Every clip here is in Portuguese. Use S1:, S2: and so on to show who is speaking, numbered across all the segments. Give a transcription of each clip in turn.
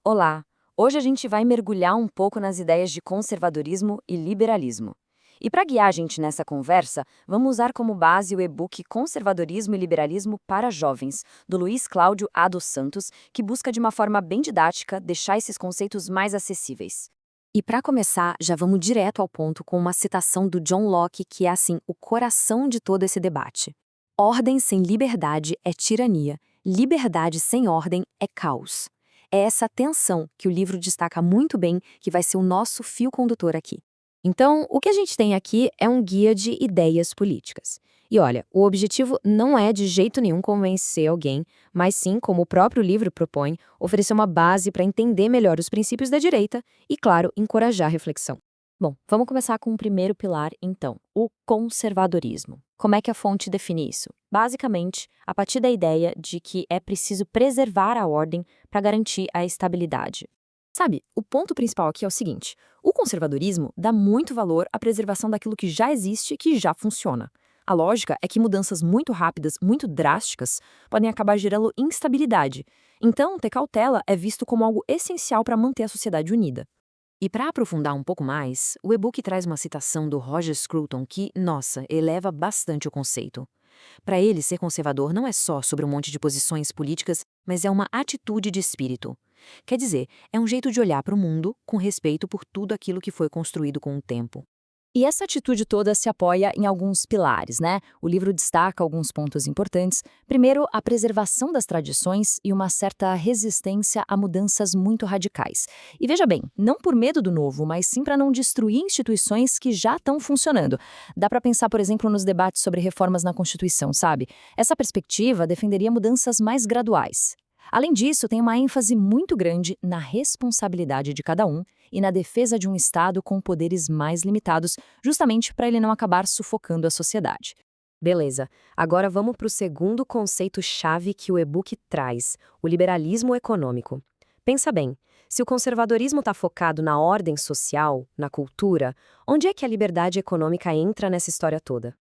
S1: Olá! Hoje a gente vai mergulhar um pouco nas ideias de conservadorismo e liberalismo. E para guiar a gente nessa conversa, vamos usar como base o e-book Conservadorismo e Liberalismo para Jovens, do Luiz Cláudio A. dos Santos, que busca de uma forma bem didática deixar esses conceitos mais acessíveis. E para começar, já vamos direto ao ponto com uma citação do John Locke, que é assim, o coração de todo esse debate. Ordem sem liberdade é tirania, liberdade sem ordem é caos. É essa tensão que o livro destaca muito bem que vai ser o nosso fio condutor aqui. Então, o que a gente tem aqui é um guia de ideias políticas. E olha, o objetivo não é de jeito nenhum convencer alguém, mas sim, como o próprio livro propõe, oferecer uma base para entender melhor os princípios da direita e, claro, encorajar a reflexão. Bom, vamos começar com o primeiro pilar, então, o conservadorismo. Como é que a fonte define isso? Basicamente, a partir da ideia de que é preciso preservar a ordem para garantir a estabilidade. Sabe, o ponto principal aqui é o seguinte: o conservadorismo dá muito valor à preservação daquilo que já existe e que já funciona. A lógica é que mudanças muito rápidas, muito drásticas, podem acabar gerando instabilidade. Então, ter cautela é visto como algo essencial para manter a sociedade unida. E para aprofundar um pouco mais, o e-book traz uma citação do Roger Scruton que, nossa, eleva bastante o conceito. Para ele, ser conservador não é só sobre um monte de posições políticas, mas é uma atitude de espírito. Quer dizer, é um jeito de olhar para o mundo com respeito por tudo aquilo que foi construído com o tempo. E essa atitude toda se apoia em alguns pilares, né? O livro destaca alguns pontos importantes. Primeiro, a preservação das tradições e uma certa resistência a mudanças muito radicais. E veja bem, não por medo do novo, mas sim para não destruir instituições que já estão funcionando. Dá para pensar, por exemplo, nos debates sobre reformas na Constituição, sabe? Essa perspectiva defenderia mudanças mais graduais. Além disso, tem uma ênfase muito grande na responsabilidade de cada um e na defesa de um Estado com poderes mais limitados, justamente para ele não acabar sufocando a sociedade. Beleza, agora vamos para o segundo conceito-chave que o e-book traz, o liberalismo econômico. Pensa bem, se o conservadorismo está focado na ordem social, na cultura, onde é que a liberdade econômica entra nessa história toda?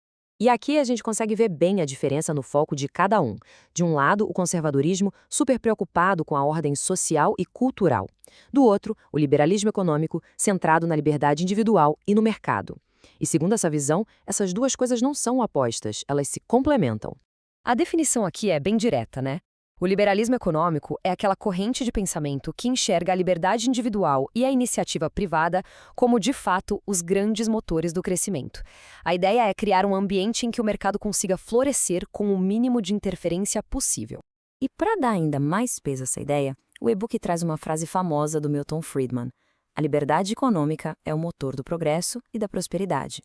S1: E aqui a gente consegue ver bem a diferença no foco de cada um. De um lado, o conservadorismo, super preocupado com a ordem social e cultural. Do outro, o liberalismo econômico, centrado na liberdade individual e no mercado. E segundo essa visão, essas duas coisas não são opostas, elas se complementam. A definição aqui é bem direta, né? O liberalismo econômico é aquela corrente de pensamento que enxerga a liberdade individual e a iniciativa privada como, de fato, os grandes motores do crescimento. A ideia é criar um ambiente em que o mercado consiga florescer com o mínimo de interferência possível. E para dar ainda mais peso a essa ideia, o e-book traz uma frase famosa do Milton Friedman: "A liberdade econômica é o motor do progresso e da prosperidade."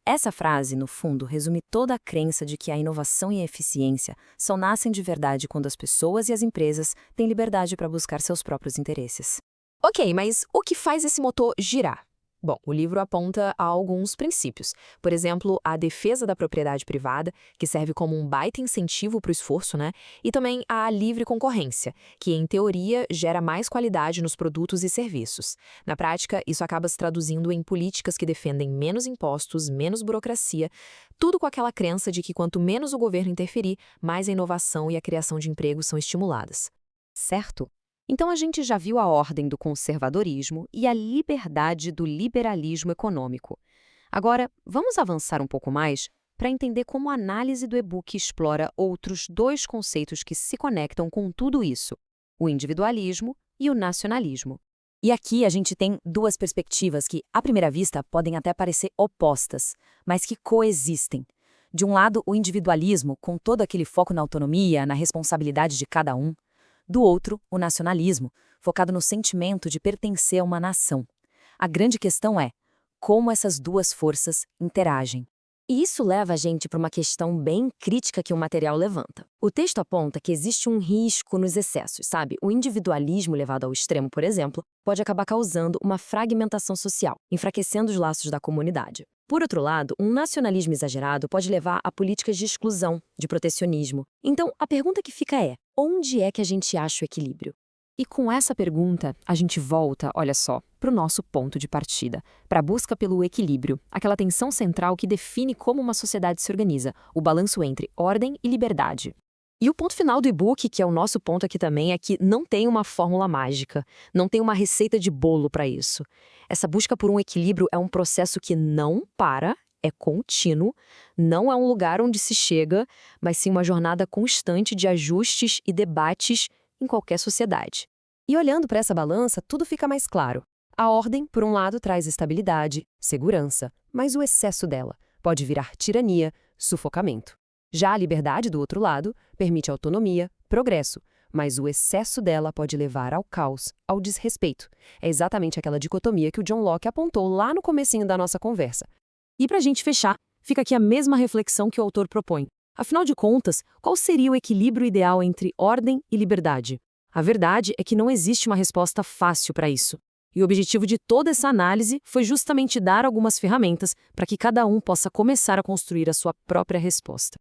S1: Essa frase, no fundo, resume toda a crença de que a inovação e a eficiência só nascem de verdade quando as pessoas e as empresas têm liberdade para buscar seus próprios interesses. Ok, mas o que faz esse motor girar? Bom, o livro aponta a alguns princípios. Por exemplo, a defesa da propriedade privada, que serve como um baita incentivo para o esforço, né? E também a livre concorrência, que, em teoria, gera mais qualidade nos produtos e serviços. Na prática, isso acaba se traduzindo em políticas que defendem menos impostos, menos burocracia, tudo com aquela crença de que quanto menos o governo interferir, mais a inovação e a criação de empregos são estimuladas. Certo? Então a gente já viu a ordem do conservadorismo e a liberdade do liberalismo econômico. Agora, vamos avançar um pouco mais para entender como a análise do e-book explora outros dois conceitos que se conectam com tudo isso: o individualismo e o nacionalismo. E aqui a gente tem duas perspectivas que, à primeira vista, podem até parecer opostas, mas que coexistem. De um lado, o individualismo, com todo aquele foco na autonomia, na responsabilidade de cada um. Do outro, o nacionalismo, focado no sentimento de pertencer a uma nação. A grande questão é como essas duas forças interagem. E isso leva a gente para uma questão bem crítica que o material levanta. O texto aponta que existe um risco nos excessos, sabe? O individualismo levado ao extremo, por exemplo, pode acabar causando uma fragmentação social, enfraquecendo os laços da comunidade. Por outro lado, um nacionalismo exagerado pode levar a políticas de exclusão, de protecionismo. Então, a pergunta que fica é: onde é que a gente acha o equilíbrio? E com essa pergunta, a gente volta, olha só, para o nosso ponto de partida, para a busca pelo equilíbrio, aquela tensão central que define como uma sociedade se organiza, o balanço entre ordem e liberdade.
S2: E o ponto final do e-book, que é o nosso ponto aqui também, é que não tem uma fórmula mágica, não tem uma receita de bolo para isso. Essa busca por um equilíbrio é um processo que não para, é contínuo, não é um lugar onde se chega, mas sim uma jornada constante de ajustes e debates em qualquer sociedade.
S3: E olhando para essa balança, tudo fica mais claro. A ordem, por um lado, traz estabilidade, segurança, mas o excesso dela pode virar tirania, sufocamento. Já a liberdade, do outro lado, permite autonomia, progresso, mas o excesso dela pode levar ao caos, ao desrespeito. É exatamente aquela dicotomia que o John Locke apontou lá no comecinho da nossa conversa.
S4: E para a gente fechar, fica aqui a mesma reflexão que o autor propõe. Afinal de contas, qual seria o equilíbrio ideal entre ordem e liberdade? A verdade é que não existe uma resposta fácil para isso. E o objetivo de toda essa análise foi justamente dar algumas ferramentas para que cada um possa começar a construir a sua própria resposta.